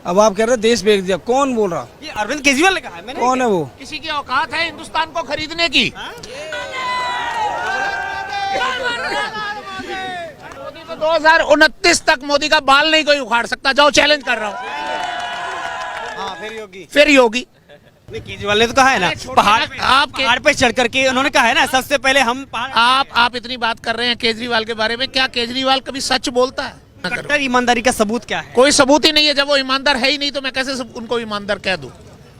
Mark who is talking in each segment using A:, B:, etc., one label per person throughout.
A: अब आप कह रहे देश बेच दिया, कौन बोल रहा?
B: ये अरविंद केजरीवाल ने कहा है, मैंने
A: कौन है वो?
C: किसी की औकात है हिंदुस्तान को खरीदने की? मोदी तो 2029 तक मोदी का बाल नहीं कोई उखाड़ सकता। जाओ, चैलेंज कर रहा हूँ।
B: हाँ, फिर योगी नहीं, केजरीवाल ने तो कहा है ना, पहाड़ पे चढ़ करके उन्होंने कहा है ना, सबसे पहले हम
C: आप इतनी बात कर रहे हैं केजरीवाल के बारे में, क्या केजरीवाल कभी सच बोलता है?
B: कट्टर ईमानदारी का सबूत क्या है?
C: कोई सबूत ही नहीं है। जब वो ईमानदार है ही नहीं तो मैं कैसे उनको ईमानदार कह दूं?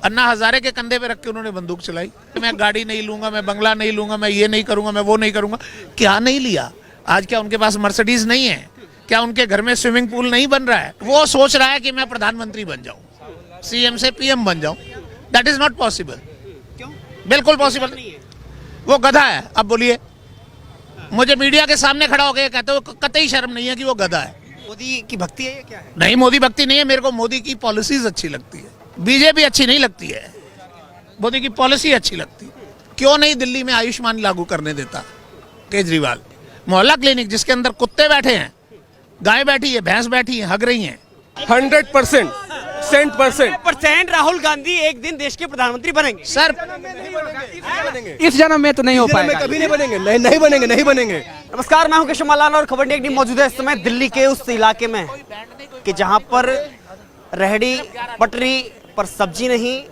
C: अन्ना हजारे के कंधे पे रख के उन्होंने बंदूक चलाई, मैं गाड़ी नहीं लूंगा, मैं बंगला नहीं लूंगा, मैं ये नहीं करूंगा, मैं वो नहीं करूंगा। क्या नहीं लिया? आज क्या उनके पास मर्सिडीज नहीं है? क्या उनके घर में स्विमिंग पूल नहीं बन रहा है? वो सोच रहा है कि मैं प्रधानमंत्री बन जाऊं, सीएम से पीएम बन जाऊं। That is not possible.
B: क्यों?
C: बिल्कुल पॉसिबल नहीं है। वो गधा है। अब बोलिए, मुझे मीडिया के सामने खड़ा होकर कहते हो, कतई शर्म नहीं है कि वो गधा है?
B: मोदी की भक्ति है या क्या है?
C: नहीं, मोदी भक्ति नहीं है। मेरे को मोदी की पॉलिसीज अच्छी लगती है, बीजेपी अच्छी नहीं लगती है, मोदी की पॉलिसी अच्छी लगती है। क्यों नहीं दिल्ली में आयुष्मान लागू करने देता केजरीवाल? मोहल्ला क्लिनिक जिसके अंदर कुत्ते बैठे हैं, गाय बैठी है, भैंस बैठी है, हग रही हैं।
A: 100%
B: राहुल गांधी एक दिन देश के प्रधानमंत्री बनेंगे।
C: सर,
A: इस जन्म में तो नहीं हो पाएगा,
D: कभी नहीं बनेंगे, नहीं बनेंगे।
B: नमस्कार, मैं हूं केशव मलाल और खबर टीम मौजूद है इस समय दिल्ली के उस इलाके में कि जहां पर रेहड़ी पटरी पर सब्जी नहीं,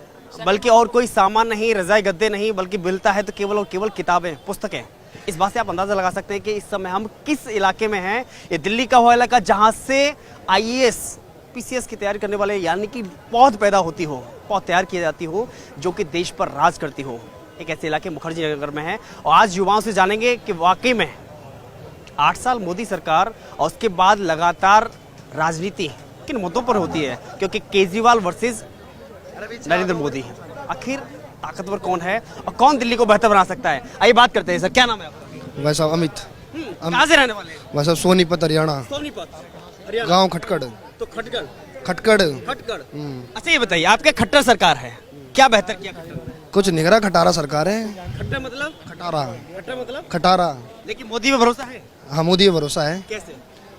B: बल्कि और कोई सामान नहीं, रजाई गद्दे नहीं, बल्कि मिलता है तो केवल और केवल किताबें, पुस्तकें। इस बात से आप अंदाजा लगा सकते हैं कि इस समय हम किस इलाके में हैं। ये दिल्ली का वो इलाका जहां से IAS PCS की तैयारी करने वाले यानी कि बहुत पैदा होती हो, बहुत तैयार की जाती हो, जो कि देश पर राज करती हो। एक ऐसे इलाके मुखर्जी नगर में है और आज युवाओं से जानेंगे कि वाकई में 8 साल मोदी सरकार और उसके बाद लगातार राजनीति किन मुद्दों पर होती है, क्योंकि केजरीवाल वर्सेस नरेंद्र मोदी। आखिर ताकतवर कौन है और कौन दिल्ली को बेहतर बना सकता है? आइए बात करते हैं। सर, क्या नाम है आपका?
D: भाई साहब अमित।
B: कहाँ से रहने वाले हैं?
D: भाई साहब सोनीपत हरियाणा,
B: सोनीपत
D: गांव खटकड़।
B: तो खटगढ़
D: खटकड़।
B: अच्छा, ये बताइए, आपके खट्टर सरकार है, क्या बेहतर किया खट्टर?
D: कुछ नहीं करा, खटारा सरकार है।
B: खट्टर मतलब?
D: खटारा।
B: खट्टर मतलब?
D: खटारा।
B: लेकिन मोदी पे भरोसा है?
D: हाँ, मोदी पे भरोसा है।
B: कैसे?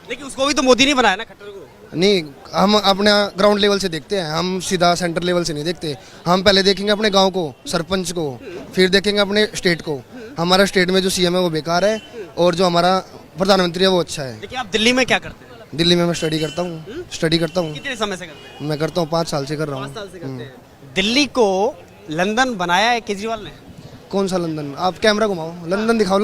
B: लेकिन उसको भी तो मोदी नहीं बनाया ना, खट्टर को।
D: नहीं, हम अपने ग्राउंड लेवल से देखते हैं, हम सीधा सेंटर लेवल से नहीं देखते। हम पहले देखेंगे अपने गांव को, सरपंच को, फिर देखेंगे अपने स्टेट को। हमारा स्टेट में जो CM है वो बेकार है और जो हमारा प्रधानमंत्री है वो अच्छा है।
B: लेकिन आप दिल्ली में क्या करते हैं?
D: दिल्ली में मैं स्टडी करता हूँ।
B: कितने समय से करते हैं?
D: मैं करता हूँ 5 साल से कर रहा
B: 5 साल से करते
D: हूँ।
B: हैं। दिल्ली को लंदन बनाया है केजरीवाल ने।
D: कौन सा लंदन? आप कैमरा घुमाओ, लंदन दिखाओ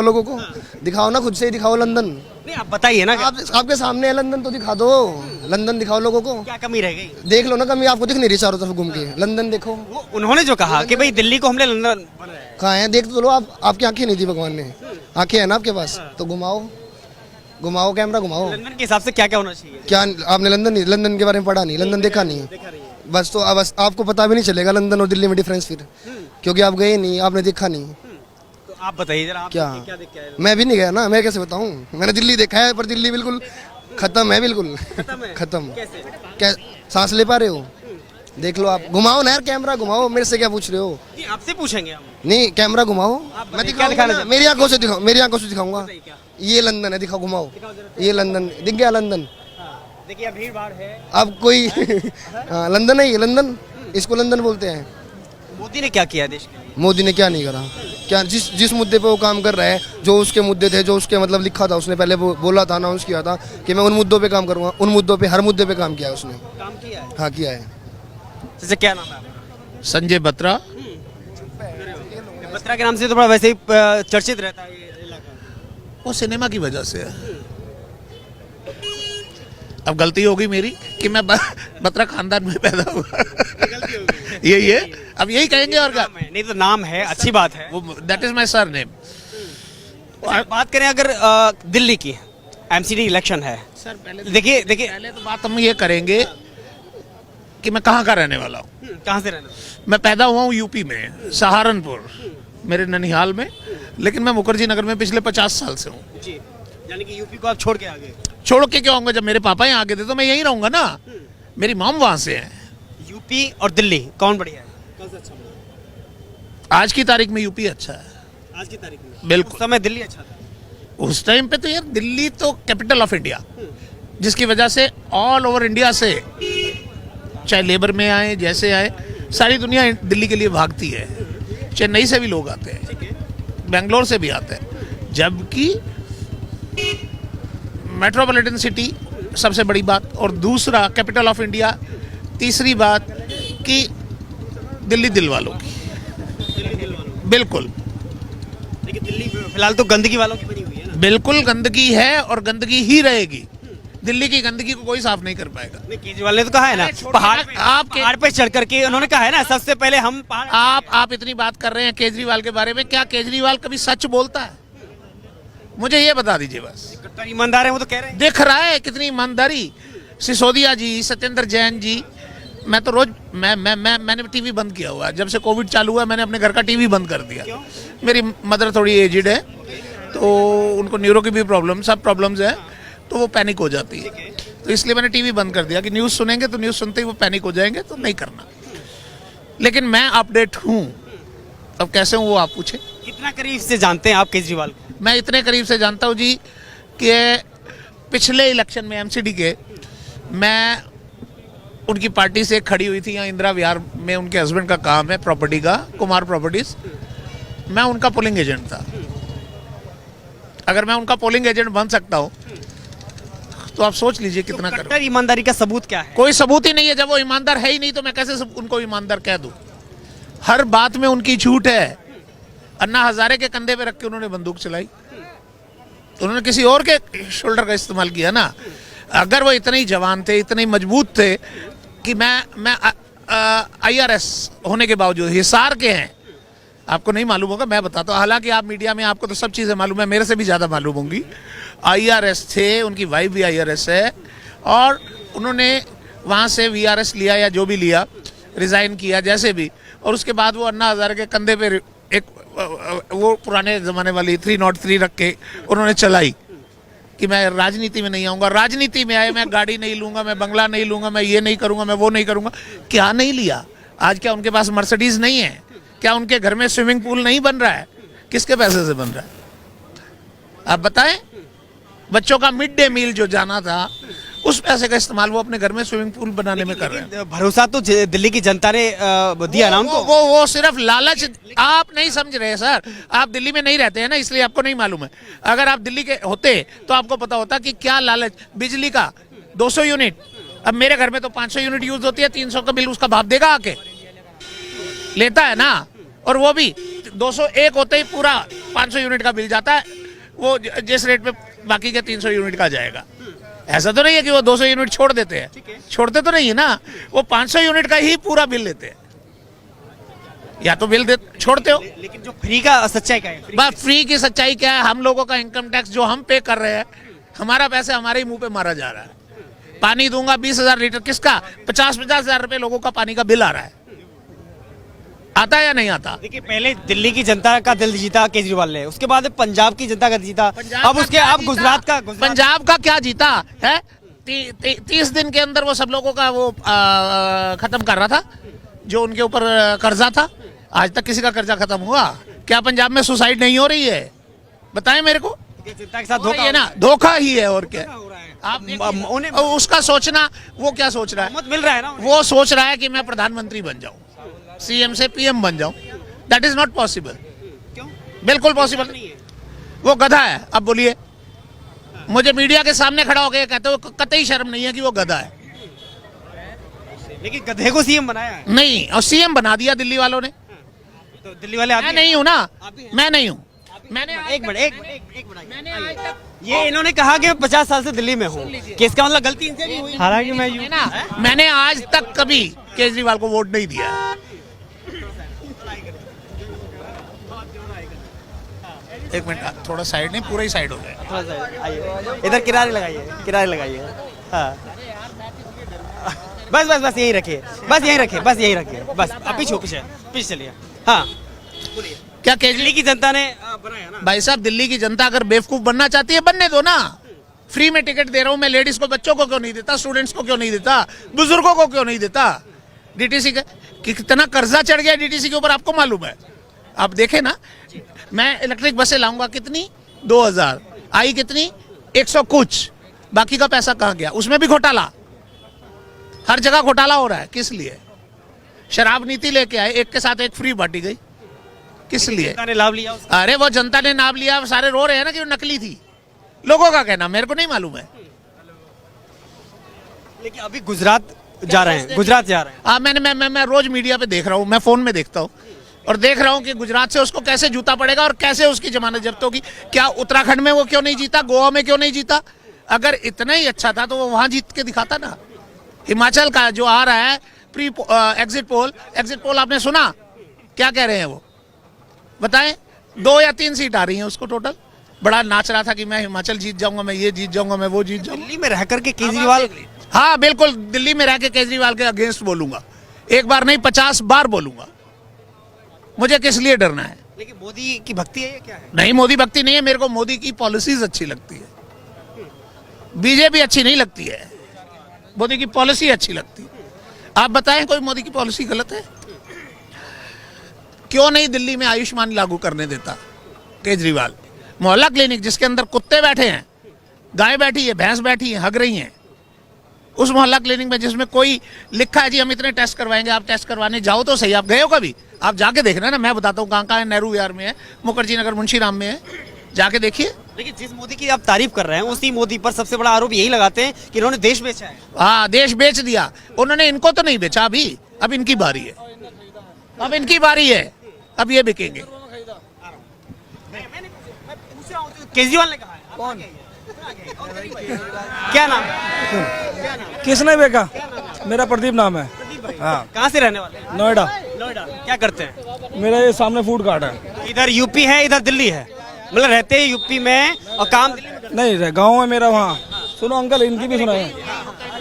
D: लोगों को, दिखाओ ना, खुद से ही दिखाओ लंदन।
B: नहीं, आप बताइए ना,
D: आपके सामने है लंदन, तो दिखा दो। लंदन दिखाओ लोगों को।
B: क्या कमी रह गई?
D: देख लो ना, कमी आपको दिख नहीं रही चारों तरफ घूम के। लंदन देखो।
B: उन्होंने जो कहा कि भाई दिल्ली को हमने लंदन बनाया है।
D: कहाँ है? देख तो लो आप। आपकी आंखें नहीं थी भगवान ने, आंखें है ना आपके पास, तो घुमाओ कैमरा घुमाओ।
B: लंदन के हिसाब से क्या क्या होना चाहिए?
D: क्या आपने लंदन के बारे में पढ़ा नहीं, लंदन देखा नहीं? बस तो बस आपको पता भी नहीं चलेगा लंदन और दिल्ली में डिफरेंस फिर, क्योंकि आप गए नहीं, आपने देखा नहीं।
B: तो आप बताइए जरा, आप
D: क्या
B: देख के आए?
D: मैं भी नहीं गया ना, मैं कैसे बताऊं? मैंने दिल्ली देखा है, पर दिल्ली बिल्कुल खत्म है, बिल्कुल खत्म।
B: कैसे?
D: क्या सांस ले पा रहे हो? देख लो आप, घुमाओ ना यार, कैमरा घुमाओ। मेरे से क्या पूछ रहे हो?
B: आपसे पूछेंगे हम।
D: नहीं, कैमरा घुमाओ। मैं
B: क्या दिखाना
D: दिखाऊंगा, मेरी आंखों से दिखाऊंगा। ये लंदन है, दिखाओ, घुमाओ। ये लंदन दिख गया? लंदन
B: देखिए, भीड़ भाड़ है।
D: अब कोई हाँ, लंदन है ये, लंदन, इसको लंदन बोलते हैं।
B: मोदी ने क्या किया देश के लिए?
D: मोदी ने क्या नहीं करा? क्या जिस मुद्दे पे वो काम कर रहा है, जो उसके मुद्दे थे, जो उसके मतलब लिखा था, उसने पहले बोला था, अनाउंस किया था कि मैं उन मुद्दों पे काम करूंगा, उन मुद्दों पे, हर मुद्दे पे काम किया है उसने।
B: काम किया है?
D: हाँ, किया है।
B: जैसे क्या नाम है आपका?
C: संजय बत्रा।
B: बत्रा के नाम से तो बड़ा वैसे ही चर्चित रहता है ये इलाका।
C: वो सिनेमा की वजह से है। अब गलती होगी मेरी कि मैं बत्रा खानदान में पैदा हुआ। यही है, अब यही कहेंगे और क्या?
B: नहीं तो नाम है, अच्छी बात है।
C: वो दैट इज माय सरनेम।
B: बात करें अगर दिल्ली की, MCD इलेक्शन है।
C: सर पहले
B: देखिए
C: पहले तो बात हम ये करेंगे कि मैं कहाँ का रहने वाला हूँ।
B: कहाँ से रहना?
C: मैं पैदा हुआ हूँ यूपी में, सहारनपुर, मेरे ननिहाल में, लेकिन मैं मुखर्जी नगर में पिछले 50 साल से हूँ।
B: जी, यानी कि यूपी को आप छोड़ के आ गए?
C: छोड़ के क्यों आऊंगा? जब मेरे पापा यहाँ आगे थे तो मैं यहीं रहूंगा ना। मेरी मॉम वहां से है।
B: यूपी और दिल्ली कौन बढ़िया है? कौन सा अच्छा?
C: आज की तारीख में यूपी अच्छा है।
B: आज की तारीख में?
C: बिल्कुल।
B: उस समय दिल्ली अच्छा था?
C: उस टाइम पे तो यार दिल्ली तो कैपिटल ऑफ इंडिया, जिसकी वजह से ऑल ओवर इंडिया से चाहे लेबर में आए, जैसे आए, सारी दुनिया दिल्ली के लिए भागती है। चेन्नई से भी लोग आते हैं, बेंगलोर से भी आते हैं, जबकि मेट्रोपॉलिटन सिटी सबसे बड़ी बात, और दूसरा कैपिटल ऑफ इंडिया, तीसरी बात कि दिल्ली दिल वालों की, बिल्कुल।
B: लेकिन दिल्ली फिलहाल तो गंदगी वालों की बनी हुई है ना।
C: बिल्कुल गंदगी है और गंदगी ही रहेगी। दिल्ली की गंदगी को कोई साफ नहीं कर पाएगा।
B: नहीं, केजरीवाल ने तो कहा है ना, पहाड़ पे चढ़ करके उन्होंने कहा है ना, सबसे पहले हम पहाड़।
C: आप इतनी बात कर रहे हैं केजरीवाल के बारे में, क्या केजरीवाल कभी सच बोलता है? मुझे ये बता दीजिए बस।
B: ईमानदार है वो तो कह रहे हैं।
C: दिख रहा है कितनी ईमानदारी। सिसोदिया जी, सत्येंद्र जैन जी, मैं तो रोज मैंने टीवी बंद किया हुआ है। जब से कोविड चालू हुआ मैंने अपने घर का टीवी बंद कर दिया। मेरी मदर थोड़ी एजिड है, तो उनको न्यूरो की भी प्रॉब्लम, सब प्रॉब्लम्स है, तो वो पैनिक हो जाती है। तो इसलिए मैंने टीवी बंद कर दिया कि न्यूज़ सुनेंगे तो न्यूज़ सुनते ही वो पैनिक हो जाएंगे, तो नहीं करना। लेकिन मैं अपडेट हूँ। अब कैसे हूँ वो आप पूछे।
B: कितना करीब से जानते हैं आप केजरीवाल को?
C: मैं इतने करीब से जानता हूँ जी कि पिछले इलेक्शन में एमसीडी के, मैं उनकी पार्टी से खड़ी हुई थी यहाँ इंदिरा विहार में, उनके हस्बैंड का काम है प्रॉपर्टी का, कुमार प्रॉपर्टीज। मैं उनका पोलिंग एजेंट था। अगर मैं उनका पोलिंग एजेंट बन सकता हूँ तो आप सोच लीजिए कितना करूँ।
B: कट्टर ईमानदारी का सबूत क्या है?
C: कोई सबूत ही नहीं है। जब वो ईमानदार है ही नहीं तो मैं कैसे उनको ईमानदार कह दूँ? हर बात में उनकी झूठ है। अन्ना हजारे के कंधे पे रख के उन्होंने बंदूक चलाई, उन्होंने किसी और के शोल्डर का इस्तेमाल किया ना। अगर वो इतने ही जवान थे, इतने ही मजबूत थे कि मैं IRS होने के बावजूद, हिसार के हैं, आपको नहीं मालूम होगा, मैं बताता हूँ। हालांकि आप मीडिया में आपको तो सब चीज़ें मालूम है, मेरे से भी ज़्यादा मालूम होंगी। IRS थे, उनकी वाइफ भी IRS है, और उन्होंने वहाँ से VRS लिया या जो भी लिया, रिज़ाइन किया जैसे भी, और उसके बाद वो अन्ना हजारे के कंधे पे एक वो पुराने ज़माने वाली 303 रख के उन्होंने चलाई कि मैं राजनीति में नहीं आऊँगा। राजनीति में आए, मैं गाड़ी नहीं लूँगा, मैं बंगला नहीं लूँगा, मैं ये नहीं करूँगा, मैं वो नहीं करूँगा। क्या नहीं लिया? आज क्या उनके पास मर्सिडीज़ नहीं है? क्या उनके घर में स्विमिंग पूल नहीं बन रहा है? किसके पैसे से बन रहा है आप बताएं? बच्चों का मिड डे मील जो जाना था, उस पैसे का इस्तेमाल वो अपने घर में स्विमिंग पूल बनाने में कर रहे हैं।
B: भरोसा तो दिल्ली की जनता ने दिया ना उनको।
C: वो सिर्फ लालच। आप नहीं समझ रहे सर, आप दिल्ली में नहीं रहते हैं ना, इसलिए आपको नहीं मालूम है। अगर आप दिल्ली के होते तो आपको पता होता कि क्या लालच। बिजली का 200 यूनिट, अब मेरे घर में तो 500 यूनिट यूज होती है, 300 का बिल उसका बाप देगा आके, लेता है ना। और वो भी 201 होते ही पूरा 500 यूनिट का बिल जाता है, वो जिस रेट पे बाकी के 300 यूनिट का जाएगा। ऐसा तो नहीं है कि वो 200 यूनिट छोड़ देते हैं, छोड़ते तो नहीं है ना, वो 500 यूनिट का ही पूरा बिल लेते हैं। या तो बिल दे छोड़ते हो।
B: लेकिन जो फ्री का सच्चाई क्या है?
C: बस फ्री की सच्चाई क्या है? हम लोगों का इनकम टैक्स जो हम पे कर रहे हैं, हमारा पैसा हमारे ही मुंह पे मारा जा रहा है। पानी दूंगा 20,000 लीटर, किसका? 50,000 रुपए लोगों का पानी का बिल आ रहा है। आता है या नहीं आता?
B: देखिए, पहले दिल्ली की जनता का दिल जीता केजरीवाल ने, उसके बाद पंजाब की जनता का जीता, अब उसके अब गुजरात का।
C: पंजाब का क्या जीता है? 30 दिन के अंदर वो सब लोगों का वो खत्म कर रहा था, जो उनके ऊपर कर्जा था। आज तक किसी का कर्जा खत्म हुआ क्या? पंजाब में सुसाइड नहीं हो रही है? बताएं मेरे को।
B: जनता के साथ धोखा
C: है ना, धोखा ही है और क्या। आप उसका सोचना, वो क्या सोच रहा है?
B: मिल रहा है ना,
C: वो सोच रहा है कि मैं प्रधानमंत्री बन जाऊं, CM से PM बन जाऊं। That is not possible.
B: क्यों?
C: बिल्कुल पॉसिबल नहीं है। वो गधा है। अब बोलिए, मुझे मीडिया के सामने खड़ा होकर कहते हो, कतई शर्म नहीं है कि वो गधा है।
B: लेकिन गधे को CM बनाया है।
C: नहीं, और CM बना दिया दिल्ली वालों ने।
B: तो दिल्ली वाले
C: मैं नहीं हूं ना, मैं नहीं हूं। मैंने
B: एक मिनट मैंने आज तक ये इन्होंने कहा कि मैं 50 साल से दिल्ली में हूँ, कि इसका मतलब गलती इनसे भी हुई। हालांकि
C: मैंने आज तक कभी केजरीवाल को वोट नहीं दिया। एक मिनट, थोड़ा साइड नहीं, पूरा ही साइड हो गया।
B: इधर किनारे लगाइए। हाँ, बस यही रखिए, बस आप पीछे चलिए। हाँ,
C: क्या
B: दिल्ली की जनता ने बनाया ना?
C: भाई साहब, दिल्ली की जनता अगर बेवकूफ बनना चाहती है, बनने दो ना। फ्री में टिकट दे रहा हूं मैं, लेडीज को, बच्चों को क्यों नहीं देता? स्टूडेंट्स को क्यों नहीं देता? बुजुर्गों को क्यों नहीं देता? DTC का कितना कर्जा चढ़ गया DTC के ऊपर, आपको मालूम है? आप देखें ना, मैं इलेक्ट्रिक बसें लाऊंगा, कितनी? 2000 आई, कितनी? 100 कुछ। बाकी का पैसा कहाँ गया? उसमें भी घोटाला। हर जगह घोटाला हो रहा है, किस लिए? शराब नीति लेके आए, एक के साथ एक फ्री बांटी गई, किस लिए?
B: जनता ने लाभ लिया उसका।
C: अरे वो जनता ने नाम लिया, सारे रो रहे हैं ना कि वो नकली थी। लोगों का कहना, मेरे को नहीं मालूम है।
B: लेकिन अभी गुजरात जा रहे हैं, गुजरात जा रहे हैं।
C: हाँ, मैं रोज मीडिया पे देख रहा हूँ, मैं फोन में देखता हूँ और देख रहा हूँ कि गुजरात से उसको कैसे जूता पड़ेगा और कैसे उसकी जमानत जब्त होगी। क्या उत्तराखंड में वो क्यों नहीं जीता, गोवा में क्यों नहीं जीता? अगर इतना ही अच्छा था तो वो वहां जीत के दिखाता ना। हिमाचल का जो आ रहा है प्री एग्जिट पोल आपने सुना क्या कह रहे हैं वो? बताएं, 2 या 3 सीट आ रही हैं उसको टोटल। बड़ा नाच रहा था कि मैं हिमाचल जीत जाऊंगा, मैं ये जीत जाऊंगा, मैं वो जीत जाऊंगा।
B: दिल्ली में रह करके केजरीवाल,
C: हाँ बिल्कुल, दिल्ली में रह के केजरीवाल के अगेंस्ट बोलूंगा, एक बार नहीं 50 बार बोलूंगा। मुझे किस लिए डरना है?
B: लेकिन मोदी की भक्ति है या क्या है?
C: नहीं, मोदी भक्ति नहीं है, मेरे को मोदी की पॉलिसीज अच्छी लगती है। बीजेपी अच्छी नहीं लगती है, मोदी की पॉलिसी अच्छी लगती है। आप बताएं कोई मोदी की पॉलिसी गलत है? क्यों नहीं दिल्ली में आयुष्मान लागू करने देता केजरीवाल? मोहल्ला क्लिनिक जिसके अंदर कुत्ते बैठे हैं, गाय बैठी है, भैंस बैठी है, हग रही हैं, उस मोहल्ला क्लिनिक में जिसमें कोई लिखा है जी हम इतने टेस्ट करवाएंगे, आप टेस्ट करवाने जाओ तो सही। आप गए हो कभी? आप जाके देखना ना, मैं बताता हूँ कहाँ है। नेहरू विहार में है, मुखर्जी नगर मुंशीराम में है, जाके देखिए।
B: लेकिन जिस मोदी की आप तारीफ कर रहे हैं उसी मोदी पर सबसे बड़ा आरोप यही लगाते हैं कि इन्होंने देश बेचा है।
C: हाँ, देश बेच दिया उन्होंने, इनको तो नहीं बेचा अभी, अब इनकी बारी है, अब इनकी बारी है, अब ये बिकेंगे।
B: केजरीवाल ने कहा है। कौन? क्या नाम?
A: किसने बेचा? मेरा प्रदीप नाम है।
B: हाँ, कहाँ से रहने वाले?
A: नोएडा।
B: नोएडा। क्या करते हैं?
A: मेरा ये सामने फूड कार्ट है।
B: इधर यूपी है, इधर दिल्ली है, मतलब रहते हैं यूपी में और काम दिल्ली में करते
A: नहीं, गांव है मेरा वहाँ। सुनो अंकल, इनकी भी सुनाए।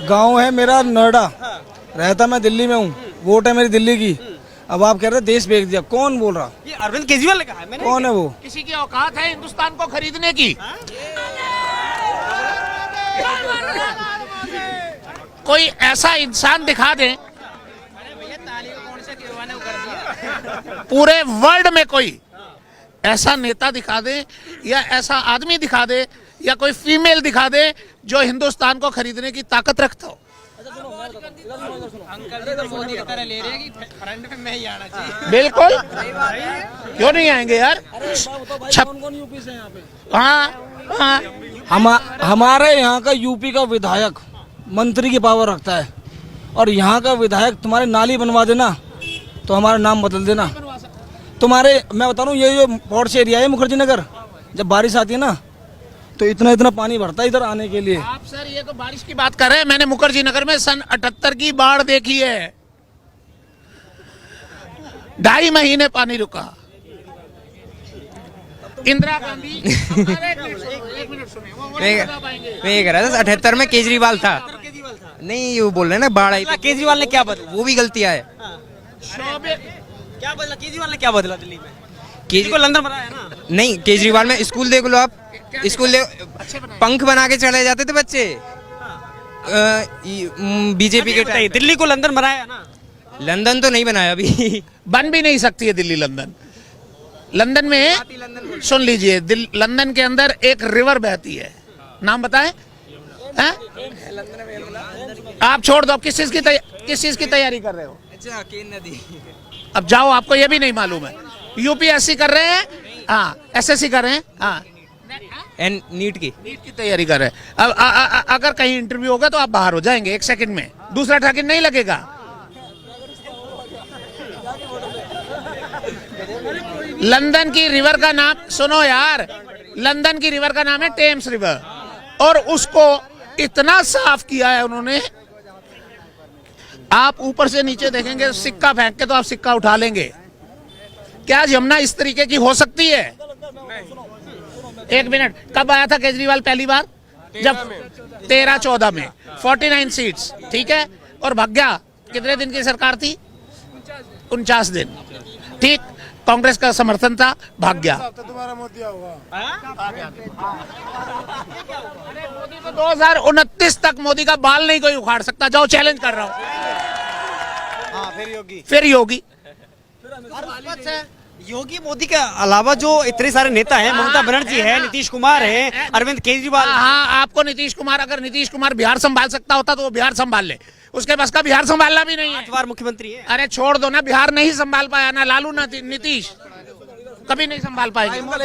A: गांव है मेरा नोएडा, रहता मैं दिल्ली में हूँ, वोट है मेरी दिल्ली की। अब आप कह रहे हैं देश बेच दिया, कौन बोल रहा?
B: हैं। ये अरविंद केजरीवाल ने कहा है। मैंने
A: कौन है वो?
C: किसी की औकात है हिंदुस्तान को खरीदने की? कोई ऐसा इंसान दिखा दे पूरे वर्ल्ड में, कोई ऐसा नेता दिखा दे या ऐसा आदमी दिखा दे या कोई फीमेल दिखा दे जो हिंदुस्तान को खरीदने की ताकत रखता हो। बिल्कुल, क्यों नहीं आएंगे यार? हाँ,
A: हमारे यहाँ का यूपी का विधायक मंत्री की पावर रखता है, और यहाँ का विधायक तुम्हारे नाली बनवा देना तो हमारा नाम बदल देना। तुम्हारे, मैं बता रहा हूँ, ये जो पॉर्श एरिया है मुखर्जी नगर, जब बारिश आती है ना तो इतना इतना पानी भरता है इधर आने के लिए।
C: आप सर ये तो बारिश की बात कर रहे हैं, मैंने मुखर्जी नगर में सन 78 की बाढ़ देखी है, 2.5 महीने पानी रुका। इंदिरा गांधी एक मिनट सुनिए,
E: मैं ये कह रहा था 78 में केजरीवाल था। नहीं, वो बोल रहे हैं ना बाढ़ आई।
B: केजरीवाल ने क्या बदला?
E: वो भी गलतियां है।
B: क्या बदला? केजरीवाल ने क्या बदला दिल्ली में? केजरीवाल अंदर बनाया है ना?
E: नहीं, केजरीवाल में स्कूल देख लो आप, स्कूल पंख बना के चले जाते थे बच्चे बीजेपी के टाइम।
B: दिल्ली को लंदन बनाया है ना?
E: लंदन तो नहीं बनाया अभी।
C: बन भी नहीं सकती है दिल्ली लंदन। लंदन में सुन लीजिए, लंदन के अंदर एक रिवर बहती है, नाम बताएं? आप छोड़ दो, किस चीज की तैयारी कर रहे हो?
E: अच्छा, केन नदी।
C: अब जाओ, आपको ये भी नहीं मालूम है। यूपीएससी कर रहे हैं, हाँ, एसएससी कर रहे हैं, हाँ,
E: एंड नीट की
C: तैयारी कर रहे हैं। अब अगर कहीं इंटरव्यू होगा तो आप बाहर हो जाएंगे 1 सेकंड में, दूसरा टारगेट नहीं लगेगा। लंदन की रिवर का नाम सुनो यार, लंदन की रिवर का नाम है टेम्स रिवर, और उसको इतना साफ किया है उन्होंने, आप ऊपर से नीचे देखेंगे, सिक्का फेंक के तो आप सिक्का उठा लेंगे। क्या यमुना इस तरीके की हो सकती है? 1 मिनट, कब आया था केजरीवाल पहली बार? जब 13-14 में 49 सीट्स, ठीक है, और भाग गया। कितने दिन की सरकार थी? 49 दिन, ठीक, कांग्रेस का समर्थन था, भाग गया। मोदी तो 2029 तक मोदी का बाल नहीं कोई उखाड़ सकता, जाओ चैलेंज कर रहा हूं। फिर योगी
B: योगी मोदी के अलावा जो इतने सारे नेता हैं, ममता बनर्जी है, नीतीश कुमार है, अरविंद केजरीवाल।
C: हाँ, आपको नीतीश कुमार, अगर नीतीश कुमार बिहार संभाल सकता होता तो वो बिहार संभाल ले। उसके बस का बिहार संभालना भी नहीं है।
B: 8 बार मुख्यमंत्री है।
C: अरे छोड़ दो ना, बिहार नहीं संभाल पाया ना लालू ना नीतीश, कभी नहीं संभाल पाएंगे।